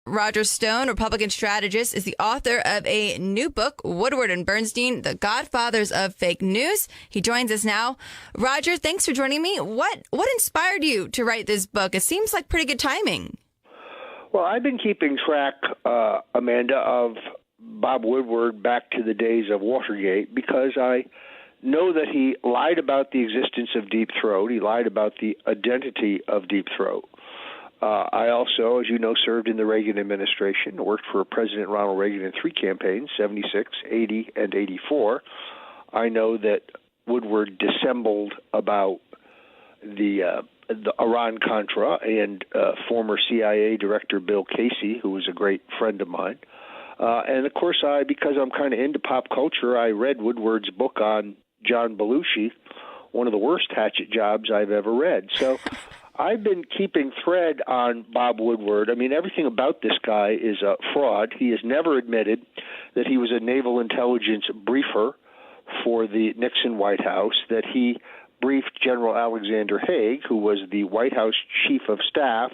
Roger Stone, Republican strategist, is the author of a new book, Woodward and Bernstein, The Godfathers of Fake News. He joins us now. Roger, thanks for joining me. What inspired you to write this book? It seems like pretty good timing. Well, I've been keeping track, Amanda, of Bob Woodward back to the days of Watergate because I know that he lied about the existence of Deep Throat. He lied about the identity of Deep Throat. I also, as you know, served in the Reagan administration, worked for President Ronald Reagan in 3 campaigns, 76, 80, and 84. I know that Woodward dissembled about the Iran-Contra and former CIA Director Bill Casey, who was a great friend of mine. And, of course, because I'm kind of into pop culture, I read Woodward's book on John Belushi, one of the worst hatchet jobs I've ever read. So I've been keeping thread on Bob Woodward. I mean, everything about this guy is a fraud. He has never admitted that he was a naval intelligence briefer for the Nixon White House, that he briefed General Alexander Haig, who was the White House chief of staff,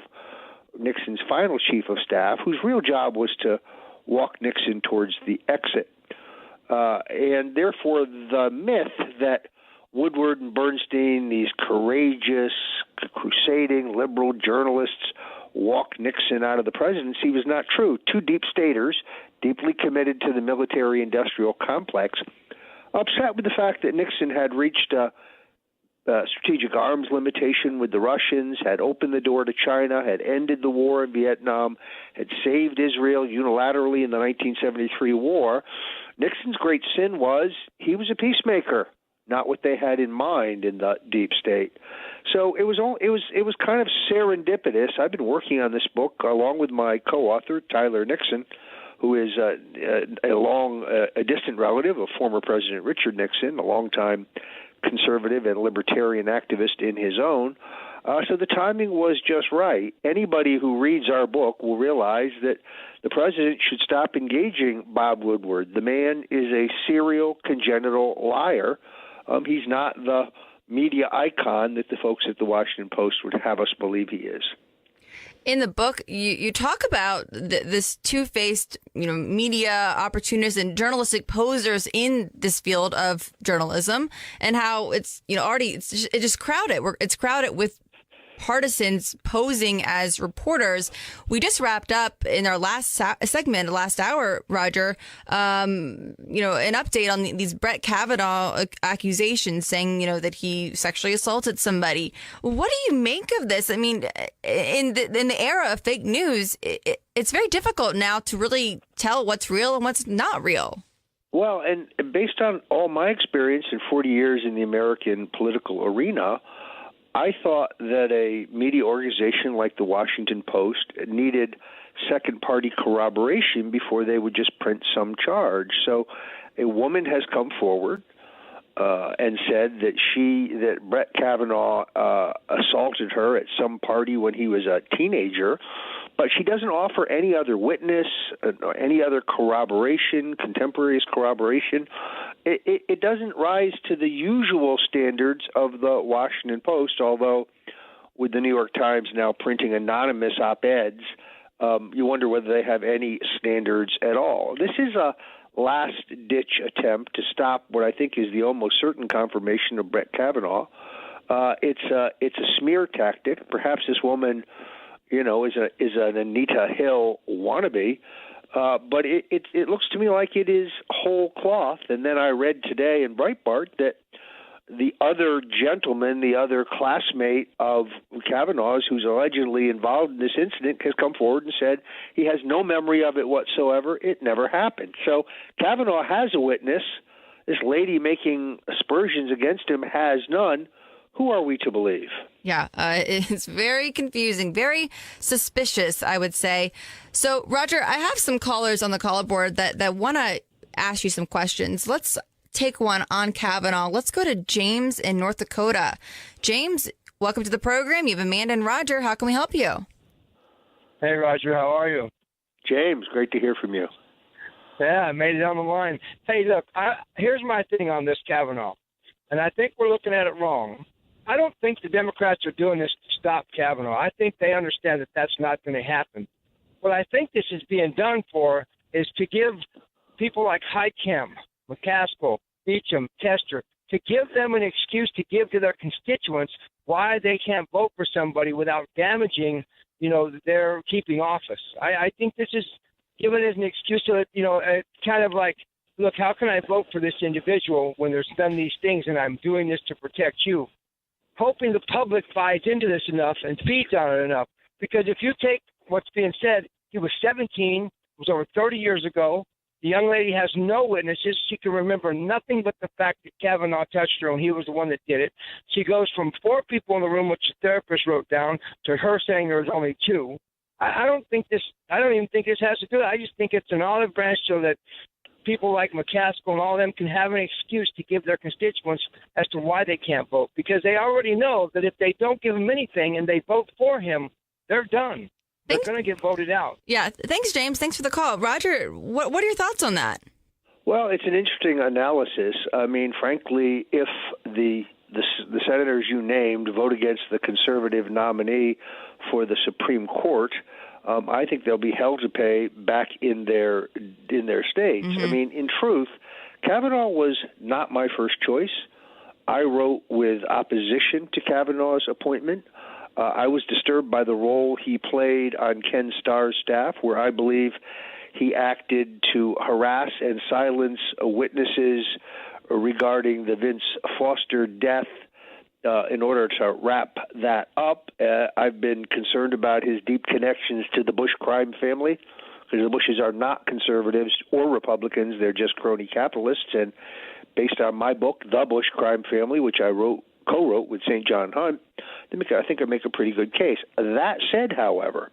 Nixon's final chief of staff, whose real job was to walk Nixon towards the exit. And therefore, the myth that Woodward and Bernstein, these courageous, crusading liberal journalists, walked Nixon out of the presidency was not true. 2 deep staters, deeply committed to the military-industrial complex, upset with the fact that Nixon had reached a strategic arms limitation with the Russians, had opened the door to China, had ended the war in Vietnam, had saved Israel unilaterally in the 1973 war. Nixon's great sin was he was a peacemaker, not what they had in mind in the deep state. So it was kind of serendipitous. I've been working on this book along with my co-author Tyler Nixon, who is a distant relative of former President Richard Nixon, a longtime conservative and libertarian activist in his own. So the timing was just right. Anybody who reads our book will realize that the president should stop engaging Bob Woodward. The man is a serial congenital liar. He's not the media icon that the folks at the Washington Post would have us believe he is. In the book, you talk about this two-faced, media opportunists and journalistic posers in this field of journalism, and how it's, it's just crowded. It's crowded with partisans posing as reporters. We just wrapped up in our last segment, last hour, Roger, an update on these Brett Kavanaugh accusations, saying, that he sexually assaulted somebody. What do you make of this? I mean, in the era of fake news, it's very difficult now to really tell what's real and what's not real. Well, and based on all my experience in 40 years in the American political arena, I thought that a media organization like the Washington Post needed second-party corroboration before they would just print some charge. So a woman has come forward and said that Brett Kavanaugh assaulted her at some party when he was a teenager, but she doesn't offer any other witness, any other corroboration, contemporaneous corroboration. It doesn't rise to the usual standards of the Washington Post, although with the New York Times now printing anonymous op-eds, you wonder whether they have any standards at all. This is a last-ditch attempt to stop what I think is the almost certain confirmation of Brett Kavanaugh. It's a smear tactic. Perhaps this woman, is an Anita Hill wannabe. But it looks to me like it is whole cloth. And then I read today in Breitbart that the other gentleman, the other classmate of Kavanaugh's, who's allegedly involved in this incident, has come forward and said he has no memory of it whatsoever. It never happened. So Kavanaugh has a witness. This lady making aspersions against him has none. Who are we to believe? Yeah, it's very confusing, very suspicious, I would say. So, Roger, I have some callers on the caller board that want to ask you some questions. Let's take one on Kavanaugh. Let's go to James in North Dakota. James, welcome to the program. You have Amanda and Roger. How can we help you? Hey, Roger. How are you? James, great to hear from you. Yeah, I made it on the line. Hey, look, here's my thing on this Kavanaugh, and I think we're looking at it wrong. I don't think the Democrats are doing this to stop Kavanaugh. I think they understand that that's not going to happen. what I think this is being done for is to give people like Heitkamp, McCaskill, Beecham, Tester, to give them an excuse to give to their constituents why they can't vote for somebody without damaging, their keeping office. I think this is given as an excuse to, kind of like, look, how can I vote for this individual when there's done these things and I'm doing this to protect you? Hoping the public buys into this enough and feeds on it enough. Because if you take what's being said, he was 17, it was over 30 years ago. The young lady has no witnesses. She can remember nothing but the fact that Kavanaugh touched her and he was the one that did it. She goes from 4 people in the room, which the therapist wrote down, to her saying there was only 2. I don't even think this has to do it. I just think it's an olive branch so that people like McCaskill and all of them can have an excuse to give their constituents as to why they can't vote, because they already know that if they don't give them anything and they vote for him, they're done. They're going to get voted out. Yeah. Thanks, James. Thanks for the call. Roger, what are your thoughts on that? Well, it's an interesting analysis. I mean, frankly, if the senators you named vote against the conservative nominee for the Supreme Court, I think they'll be held to pay back in their states. Mm-hmm. I mean, in truth, Kavanaugh was not my first choice. I wrote with opposition to Kavanaugh's appointment. I was disturbed by the role he played on Ken Starr's staff, where I believe he acted to harass and silence witnesses regarding the Vince Foster death. In order to wrap that up, I've been concerned about his deep connections to the Bush crime family, because the Bushes are not conservatives or Republicans. They're just crony capitalists. And based on my book, The Bush Crime Family, which I co-wrote with St. John Hunt, I think I make a pretty good case. That said, however,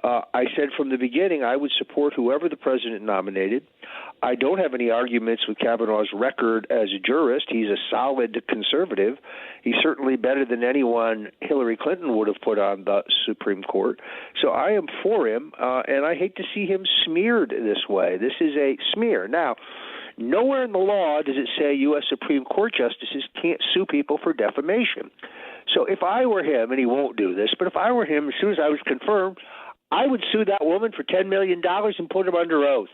I said from the beginning I would support whoever the president nominated. I don't have any arguments with Kavanaugh's record as a jurist. He's a solid conservative. He's certainly better than anyone Hillary Clinton would have put on the Supreme Court. So I am for him, and I hate to see him smeared this way. This is a smear. Now, nowhere in the law does it say U.S. Supreme Court justices can't sue people for defamation. So if I were him, and he won't do this, but if I were him, as soon as I was confirmed, I would sue that woman for $10 million and put him under oath.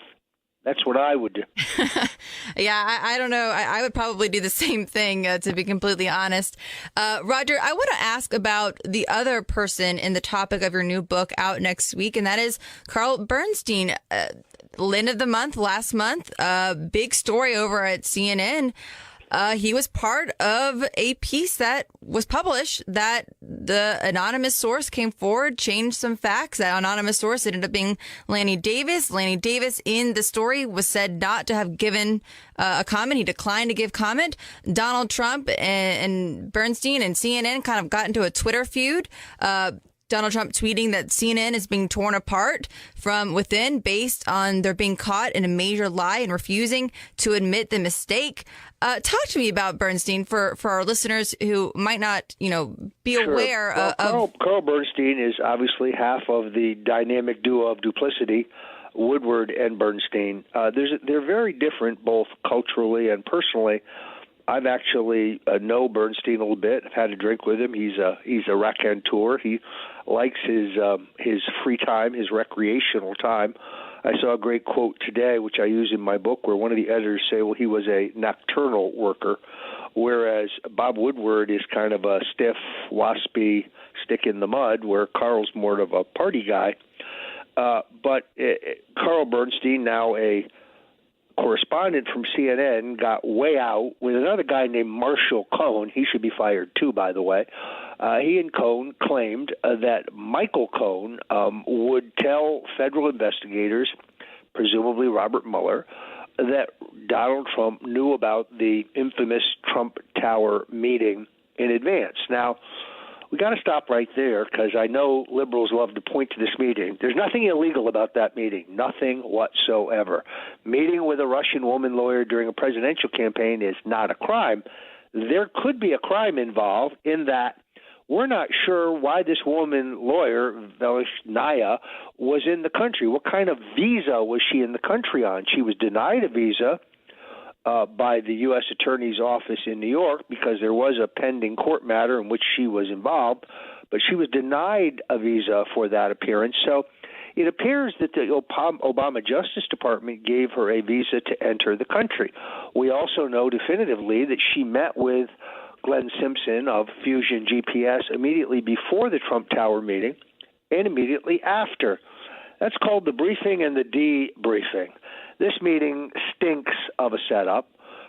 That's what I would do. Yeah, I don't know. I would probably do the same thing, to be completely honest. Roger, I want to ask about the other person in the topic of your new book out next week, and that is Carl Bernstein. End of the month, last month, big story over at CNN. He was part of a piece that was published that the anonymous source came forward, changed some facts. That anonymous source ended up being Lanny Davis. Lanny Davis in the story was said not to have given a comment. He declined to give comment. Donald Trump and Bernstein and CNN kind of got into a Twitter feud. Donald Trump tweeting that CNN is being torn apart from within based on their being caught in a major lie and refusing to admit the mistake. Talk to me about Bernstein for our listeners who might not, be aware of. Carl Bernstein is obviously half of the dynamic duo of duplicity, Woodward and Bernstein. They're very different both culturally and personally. I've actually know Bernstein a little bit. I've had a drink with him. He's a raconteur. He likes his free time, his recreational time. I saw a great quote today, which I use in my book, where one of the editors say, well, he was a nocturnal worker, whereas Bob Woodward is kind of a stiff, waspy stick in the mud, where Carl's more of a party guy. But Carl Bernstein, now a correspondent from CNN, got way out with another guy named Marshall Cohn. He should be fired too, by the way. He and Cohn claimed that Michael Cohn would tell federal investigators, presumably Robert Mueller, that Donald Trump knew about the infamous Trump Tower meeting in advance. Now, we got to stop right there, because I know liberals love to point to this meeting. There's nothing illegal about that meeting, nothing whatsoever. Meeting with a Russian woman lawyer during a presidential campaign is not a crime. There could be a crime involved in that we're not sure why this woman lawyer, Velishnaya, was in the country. What kind of visa was she in the country on? She was denied a visa by the U.S. Attorney's Office in New York because there was a pending court matter in which she was involved, but she was denied a visa for that appearance. So It appears that the Obama Justice Department gave her a visa to enter the country. We also know definitively that she met with Glenn Simpson of Fusion GPS immediately before the Trump Tower meeting and immediately after. That's called the briefing and the debriefing. This meeting stinks of a setup,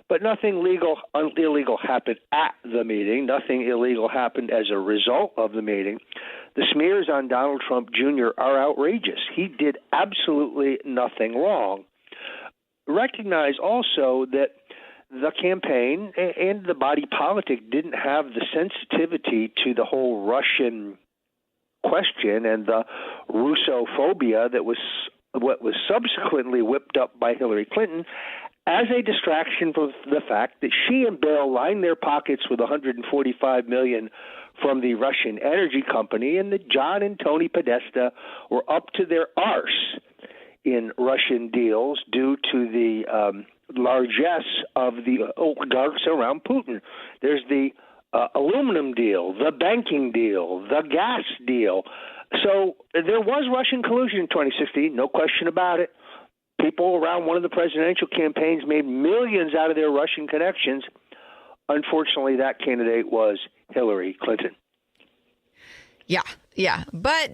but nothing illegal happened at the meeting. Nothing illegal happened as a result of the meeting. The smears on Donald Trump Jr. are outrageous. He did absolutely nothing wrong. Recognize also that the campaign and the body politic didn't have the sensitivity to the whole Russian question and the Russophobia that was what was subsequently whipped up by Hillary Clinton as a distraction from the fact that she and Bill lined their pockets with $145 million from the Russian energy company, and that John and Tony Podesta were up to their arse in Russian deals due to the largesse of the oligarchs around Putin. There's the aluminum deal, the banking deal, the gas deal. So there was Russian collusion in 2016, no question about it. People around one of the presidential campaigns made millions out of their Russian connections. Unfortunately, that candidate was Hillary Clinton. Yeah. But,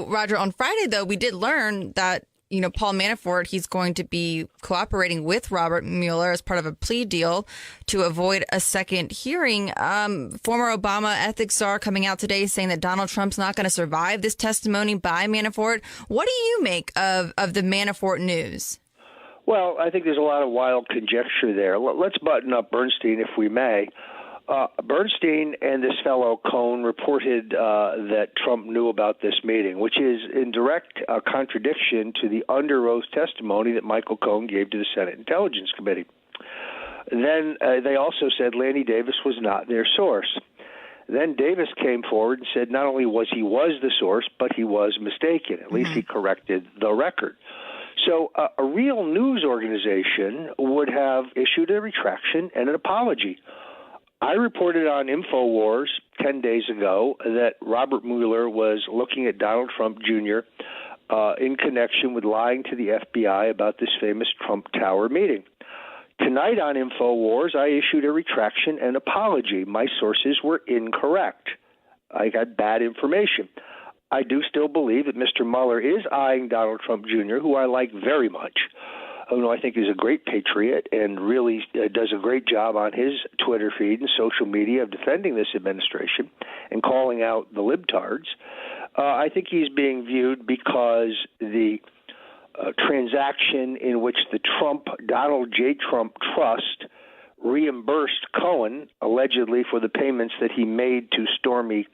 Roger, on Friday, though, we did learn that, Paul Manafort, he's going to be cooperating with Robert Mueller as part of a plea deal to avoid a second hearing. Former Obama ethics czar coming out today saying that Donald Trump's not going to survive this testimony by Manafort. What do you make of the Manafort news? Well, I think there's a lot of wild conjecture there. Let's button up Bernstein, if we may. Bernstein and this fellow Cohn reported that Trump knew about this meeting, which is in direct contradiction to the under oath testimony that Michael Cohen gave to the Senate Intelligence Committee. Then they also said Lanny Davis was not their source. Then Davis came forward and said not only was the source, but he was mistaken. At least he corrected the record. So a real news organization would have issued a retraction and an apology. I reported on InfoWars 10 days ago that Robert Mueller was looking at Donald Trump Jr. In connection with lying to the FBI about this famous Trump Tower meeting. Tonight on InfoWars, I issued a retraction and apology. My sources were incorrect. I got bad information. I do still believe that Mr. Mueller is eyeing Donald Trump Jr., who I like very much. I think is a great patriot and really does a great job on his Twitter feed and social media of defending this administration and calling out the libtards. I think he's being viewed because the transaction in which the Donald J. Trump Trust reimbursed Cohen, allegedly for the payments that he made to Stormy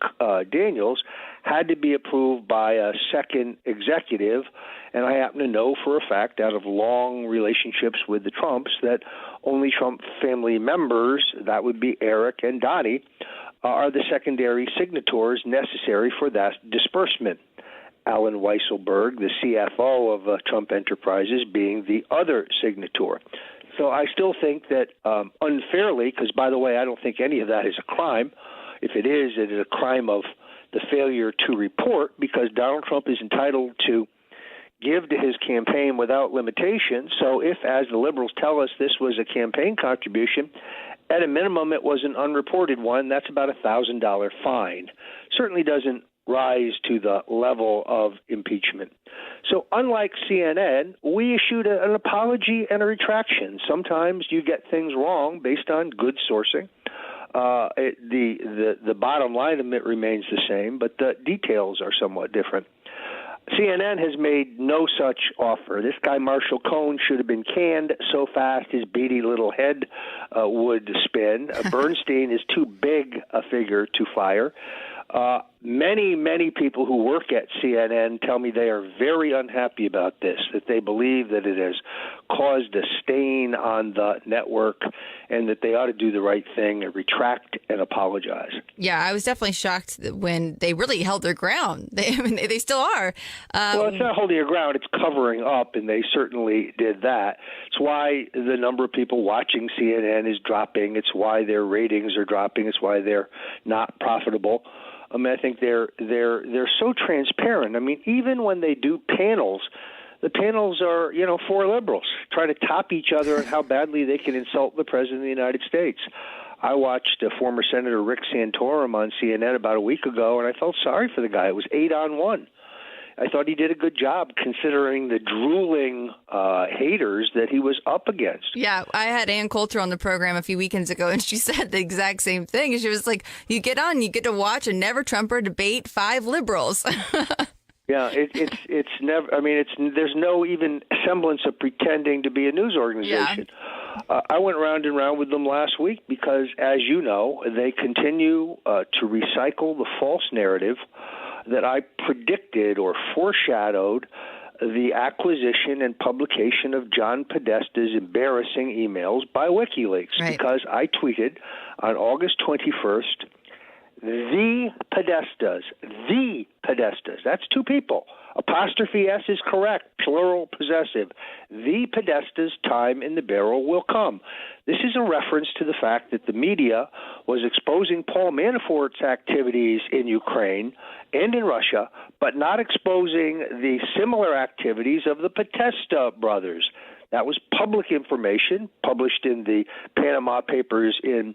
Daniels, had to be approved by a second executive. And I happen to know for a fact, out of long relationships with the Trumps, that only Trump family members, that would be Eric and Donnie, are the secondary signatories necessary for that disbursement. Alan Weisselberg, the CFO of Trump Enterprises, being the other signator. So I still think that unfairly, because, by the way, I don't think any of that is a crime. If it is a crime of the failure to report, because Donald Trump is entitled to give to his campaign without limitation. So if, as the liberals tell us, this was a campaign contribution, at a minimum it was an unreported one. That's about a $1,000 fine. Certainly doesn't rise to the level of impeachment. So unlike CNN, we issued an apology and a retraction. Sometimes you get things wrong based on good sourcing. The bottom line of it remains the same, but the details are somewhat different. CNN has made no such offer. This guy, Marshall Cohn, should have been canned so fast his beady little head would spin. Bernstein is too big a figure to fire. Many people who work at CNN tell me they are very unhappy about this, that they believe that it has caused a stain on the network and that they ought to do the right thing and retract and apologize. Yeah, I was definitely shocked when they really held their ground. They still are. Well, it's not holding your ground. It's covering up, and they certainly did that. It's why the number of people watching CNN is dropping. It's why their ratings are dropping. It's why they're not profitable. I mean, I think they're so transparent. I mean, even when they do panels, the panels are, four liberals trying to top each other on how badly they can insult the President of the United States. I watched former Senator Rick Santorum on CNN about a week ago, and I felt sorry for the guy. It was 8-on-1. I thought he did a good job considering the drooling haters that he was up against. Yeah, I had Ann Coulter on the program a few weekends ago, and she said the exact same thing. She was like, you get to watch a never-Trumper debate 5 liberals. Yeah, it's never. I mean, there's no even semblance of pretending to be a news organization. Yeah. I went round and round with them last week because, as you know, they continue to recycle the false narrative that I predicted or foreshadowed the acquisition and publication of John Podesta's embarrassing emails by WikiLeaks. Right. Because I tweeted on August 21st, the Podestas, that's 2 people. Apostrophe S is correct, plural possessive. The Podestas' time in the barrel will come. This is a reference to the fact that the media was exposing Paul Manafort's activities in Ukraine and in Russia, but not exposing the similar activities of the Podesta brothers. That was public information published in the Panama Papers in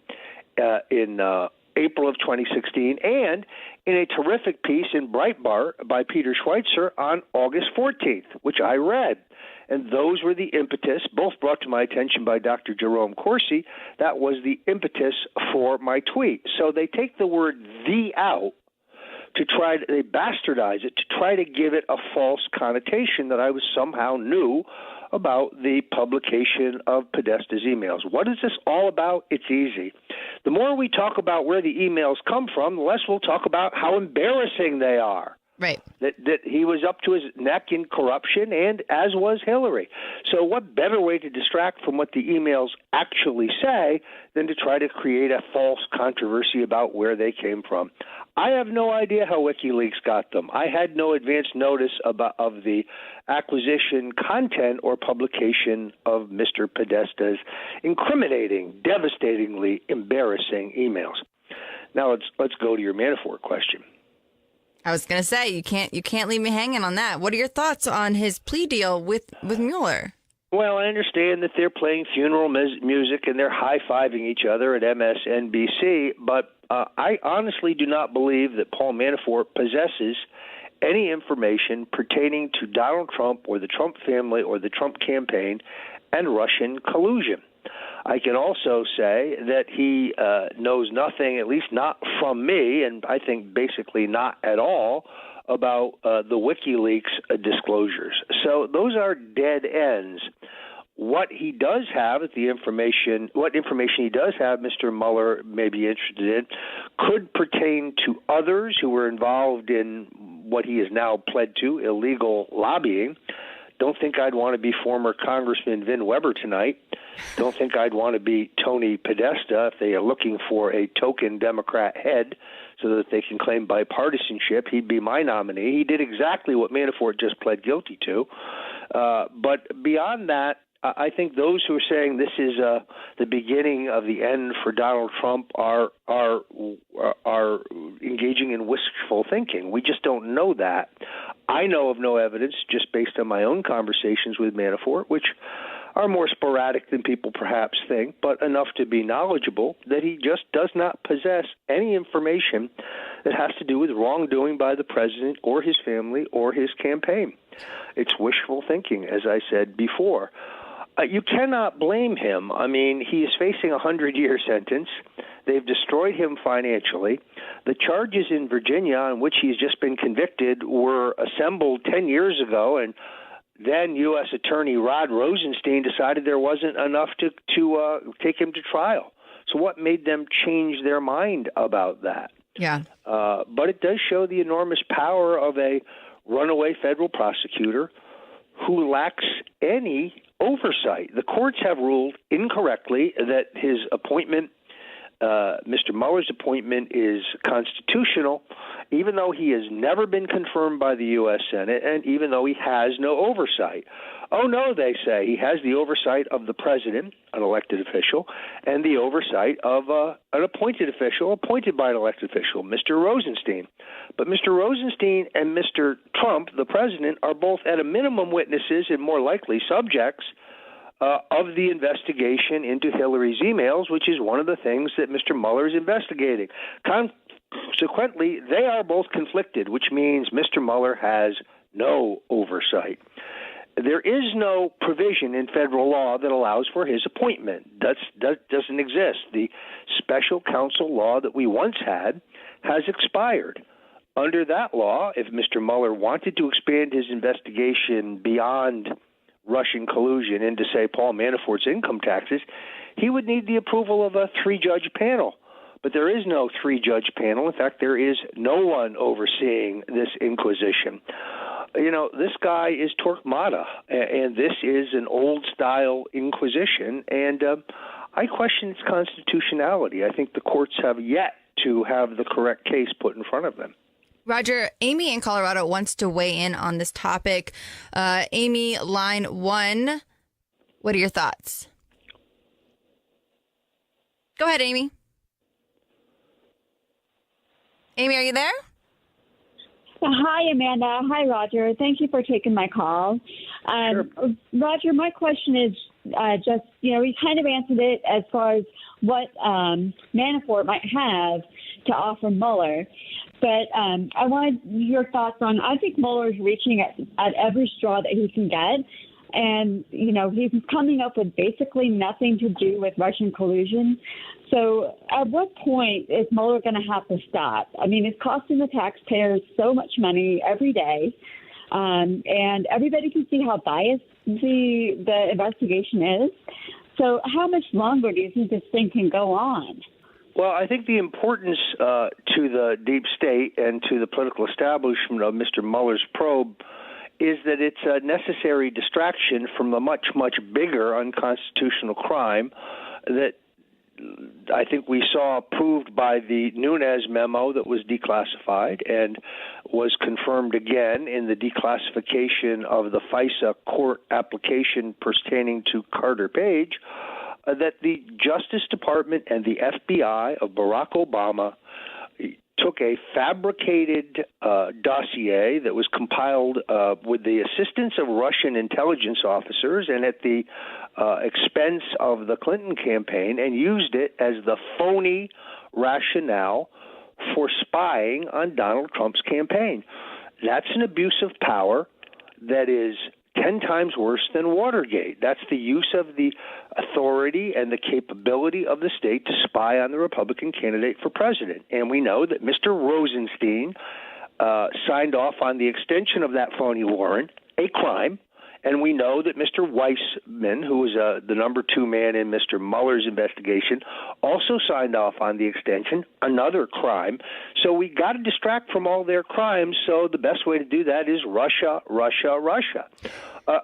April of 2016, and in a terrific piece in Breitbart by Peter Schweitzer on August 14th, which I read. And those were the impetus, both brought to my attention by Dr. Jerome Corsi. That was the impetus for my tweet. So they take the word "the" out they bastardize it to try to give it a false connotation that I was somehow new about the publication of Podesta's emails. What is this all about? It's easy. The more we talk about where the emails come from, the less we'll talk about how embarrassing they are. Right. That he was up to his neck in corruption, and as was Hillary. So what better way to distract from what the emails actually say than to try to create a false controversy about where they came from? I have no idea how WikiLeaks got them. I had no advance notice of the acquisition, content, or publication of Mr. Podesta's incriminating, devastatingly embarrassing emails. Now let's go to your Manafort question. I was going to say, you can't leave me hanging on that. What are your thoughts on his plea deal with Mueller? Well, I understand that they're playing funeral music and they're high-fiving each other at MSNBC, but I honestly do not believe that Paul Manafort possesses any information pertaining to Donald Trump or the Trump family or the Trump campaign and Russian collusion. I can also say that he knows nothing, at least not from me, and I think basically not at all, about the WikiLeaks disclosures. So those are dead ends. What he does have, what information he does have, Mr. Mueller may be interested in, could pertain to others who were involved in what he has now pled to, illegal lobbying. Don't think I'd want to be former Congressman Vin Weber tonight. Don't think I'd want to be Tony Podesta if they are looking for a token Democrat head so that they can claim bipartisanship. He'd be my nominee. He did exactly what Manafort just pled guilty to. But beyond that, I think those who are saying this is the beginning of the end for Donald Trump are engaging in wishful thinking. We just don't know that. I know of no evidence, just based on my own conversations with Manafort, which are more sporadic than people perhaps think, but enough to be knowledgeable, that he just does not possess any information that has to do with wrongdoing by the president or his family or his campaign. It's wishful thinking, as I said before. You cannot blame him. I mean, he is facing a 100-year sentence. They've destroyed him financially. The charges in Virginia on which he's just been convicted were assembled 10 years ago, and then U.S. Attorney Rod Rosenstein decided there wasn't enough to take him to trial. So what made them change their mind about that? Yeah. But it does show the enormous power of a runaway federal prosecutor who lacks any oversight. The courts have ruled incorrectly that his appointment Mr. Mueller's appointment is constitutional, even though he has never been confirmed by the U.S. Senate and even though he has no oversight. Oh, no, they say. He has the oversight of the president, an elected official, and the oversight of an appointed official, appointed by an elected official, Mr. Rosenstein. But Mr. Rosenstein and Mr. Trump, the president, are both at a minimum witnesses and more likely subjects of the investigation into Hillary's emails, which is one of the things that Mr. Mueller is investigating. Consequently, they are both conflicted, which means Mr. Mueller has no oversight. There is no provision in federal law that allows for his appointment. That doesn't exist. The special counsel law that we once had has expired. Under that law, if Mr. Mueller wanted to expand his investigation beyond Russian collusion into, say, Paul Manafort's income taxes, he would need the approval of a three-judge panel. But there is no three-judge panel. In fact, there is no one overseeing this inquisition. You know, this guy is Torquemada, and this is an old-style inquisition, and I question its constitutionality. I think the courts have yet to have the correct case put in front of them. Roger, Amy in Colorado wants to weigh in on this topic. Amy, line 1, what are your thoughts? Go ahead, Amy. Amy, are you there? Hi, Amanda. Hi, Roger. Thank you for taking my call. Sure. Roger, my question is just, you kind of answered it as far as what Manafort might have to offer Mueller. But I wanted your thoughts on, I think Mueller's reaching at every straw that he can get. And, he's coming up with basically nothing to do with Russian collusion. So at what point is Mueller going to have to stop? I mean, it's costing the taxpayers so much money every day. And everybody can see how biased the investigation is. So how much longer do you think this thing can go on? Well, I think the importance to the deep state and to the political establishment of Mr. Mueller's probe is that it's a necessary distraction from the much, much bigger unconstitutional crime that I think we saw proved by the Nunes memo that was declassified and was confirmed again in the declassification of the FISA court application pertaining to Carter Page, that the Justice Department and the FBI of Barack Obama took a fabricated dossier that was compiled with the assistance of Russian intelligence officers and at the expense of the Clinton campaign, and used it as the phony rationale for spying on Donald Trump's campaign. That's an abuse of power that is 10 times worse than Watergate. That's the use of the authority and the capability of the state to spy on the Republican candidate for president. And we know that Mr. Rosenstein signed off on the extension of that phony warrant, a crime. And we know that Mr. Weissman, who was the number 2 man in Mr. Mueller's investigation, also signed off on the extension, another crime. So we got to distract from all their crimes. So the best way to do that is Russia, Russia, Russia.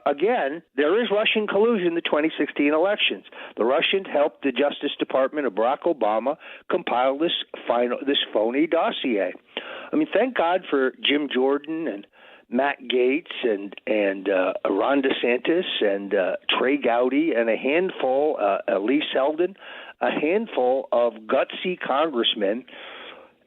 Again, there is Russian collusion in the 2016 elections. The Russians helped the Justice Department of Barack Obama compile this phony dossier. I mean, thank God for Jim Jordan and Matt Gaetz and Ron DeSantis and Trey Gowdy and a handful, Lee Selden, a handful of gutsy congressmen.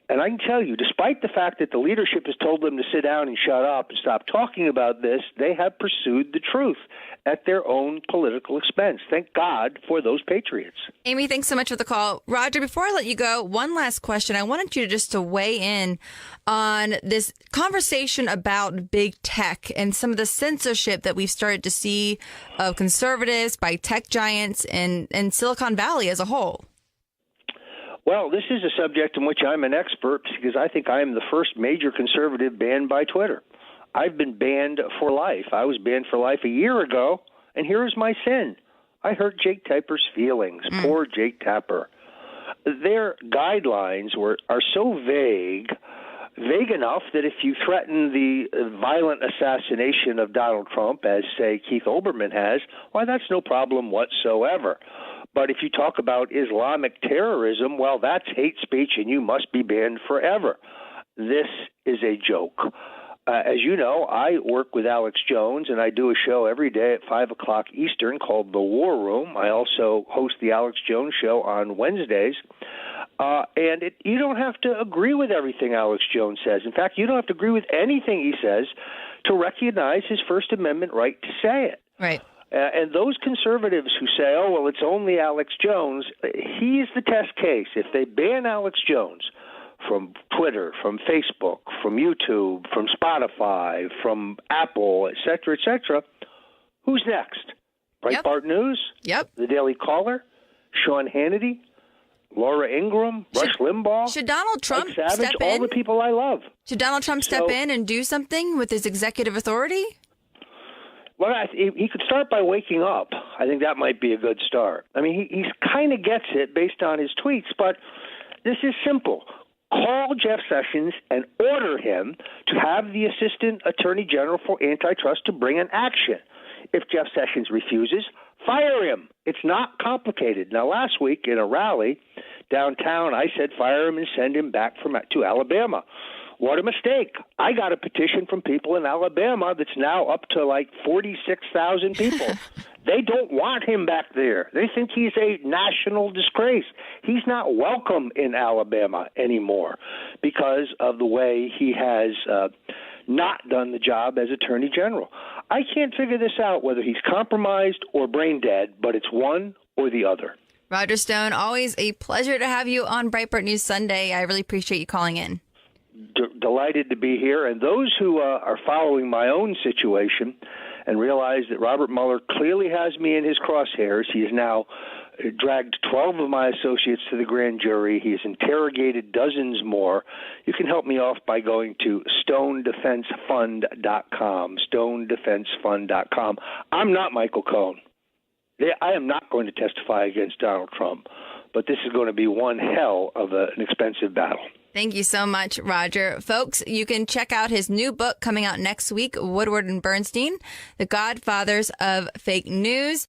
And I can tell you, despite the fact that the leadership has told them to sit down and shut up and stop talking about this, they have pursued the truth at their own political expense. Thank God for those patriots. Amy, thanks so much for the call. Roger, before I let you go, one last question. I wanted you to weigh in on this conversation about big tech and some of the censorship that we've started to see of conservatives by tech giants and Silicon Valley as a whole. Well, this is a subject in which I'm an expert because I think I am the first major conservative banned by Twitter. I've been banned for life. I was banned for life a year ago, and here is my sin. I hurt Jake Tapper's feelings. Poor Jake Tapper. Their guidelines are so vague enough that if you threaten the violent assassination of Donald Trump, as, say, Keith Olbermann has, why, that's no problem whatsoever. But if you talk about Islamic terrorism, well, that's hate speech and you must be banned forever. This is a joke. As you know, I work with Alex Jones, and I do a show every day at 5 o'clock Eastern called The War Room. I also host the Alex Jones Show on Wednesdays. You don't have to agree with everything Alex Jones says. In fact, you don't have to agree with anything he says to recognize his First Amendment right to say it. Right. And those conservatives who say, oh, well, it's only Alex Jones, he's the test case. If they ban Alex Jones from Twitter, from Facebook, from YouTube, from Spotify, from Apple, et cetera, who's next? Breitbart News? Yep. The Daily Caller? Sean Hannity? Laura Ingraham? Rush Limbaugh? Should Donald Trump Mike Savage, step in? all the people I love. Should Donald Trump step in and do something with his executive authority? Well, he could start by waking up. I think that might be a good start. I mean, he kind of gets it based on his tweets, but this is simple. Call Jeff Sessions and order him to have the Assistant Attorney General for Antitrust to bring an action. If Jeff Sessions refuses, fire him. It's not complicated. Now, last week in a rally downtown, I said fire him and send him back to Alabama. What a mistake. I got a petition from people in Alabama that's now up to like 46,000 people. They don't want him back there. They think he's a national disgrace. He's not welcome in Alabama anymore because of the way he has not done the job as Attorney General. I can't figure this out, whether he's compromised or brain dead, but it's one or the other. Roger Stone, always a pleasure to have you on Breitbart News Sunday. I really appreciate you calling in. Delighted to be here. And those who are following my own situation and realize that Robert Mueller clearly has me in his crosshairs. He has now dragged 12 of my associates to the grand jury. He has interrogated dozens more. You can help me off by going to stonedefensefund.com, stonedefensefund.com. I'm not Michael Cohen. I am not going to testify against Donald Trump, but this is going to be one hell of an expensive battle. Thank you so much, Roger. Folks, you can check out his new book coming out next week, Woodward and Bernstein, The Godfathers of Fake News.